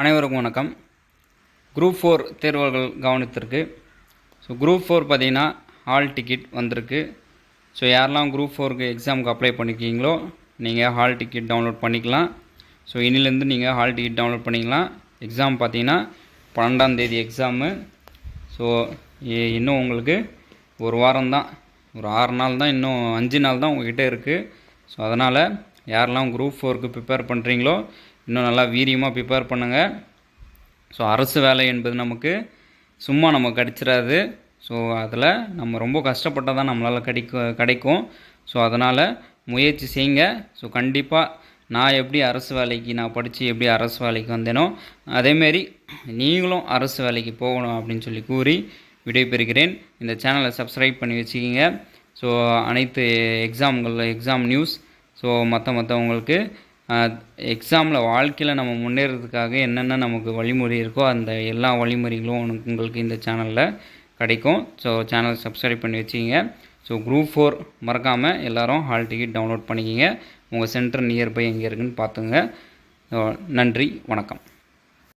அனைவருக்கும் வணக்கம். குரூப் 4 தேர்வுகள் கவனித்திருக்கு. குரூப் 4 பார்த்தீங்கன்னா ஹால் டிக்கெட் வந்திருக்கு. யாரெல்லாம் குரூப் 4க்கு எக்ஸாமுக்கு அப்ளை பண்ணியிருக்கீங்களோ நீங்கள் ஹால் டிக்கெட் டவுன்லோட் பண்ணிக்கலாம். இன்னிலேருந்து நீங்கள் ஹால் டிக்கெட் டவுன்லோட் பண்ணிக்கலாம். எக்ஸாம் பார்த்தீங்கன்னா 12ஆம் தேதி எக்ஸாமு. இன்னும் உங்களுக்கு ஒரு வாரம் தான், ஒரு 6 நாள் தான், இன்னும் 5 நாள் தான் உங்கள்கிட்ட இருக்குது. அதனால் யாரெல்லாம் குரூப் 4க்கு ப்ரிப்பேர் பண்ணுறீங்களோ இன்னும் நல்லா வீரியமாக ப்ரிப்பேர் பண்ணுங்கள். அரசு வேலை என்பது நமக்கு சும்மா நமக்கு கிடச்சிடாது. அதில் நம்ம ரொம்ப கஷ்டப்பட்டால் தான் நம்மளால் கிடைக்கும். அதனால் முயற்சி செய்யுங்க. கண்டிப்பாக நான் எப்படி அரசு வேலைக்கு நான் படித்து எப்படி அரசு வேலைக்கு வந்தேனோ அதேமாரி நீங்களும் அரசு வேலைக்கு போகணும் அப்படின்னு சொல்லி கூறி விடைபெறுகிறேன். இந்த சேனலை சப்ஸ்கிரைப் பண்ணி வச்சுக்கிங்க. அனைத்து எக்ஸாம் நியூஸ் மற்றவங்களுக்கு எக்ஸாமில் வாழ்க்கையில் நம்ம முன்னேறதுக்காக என்னென்ன நமக்கு வழிமுறை இருக்கோ அந்த எல்லா வழிமுறைகளும் உங்களுக்கு இந்த சேனலில் கிடைக்கும். சேனல் சப்ஸ்கிரைப் பண்ணி வச்சுக்கிங்க. குரூப் 4 மறக்காமல் எல்லோரும் ஹால் டிக்கெட் டவுன்லோட் பண்ணிக்கிங்க. உங்கள் சென்டர் நியர்பை எங்கே இருக்குதுன்னு பார்த்துங்க. நன்றி, வணக்கம்.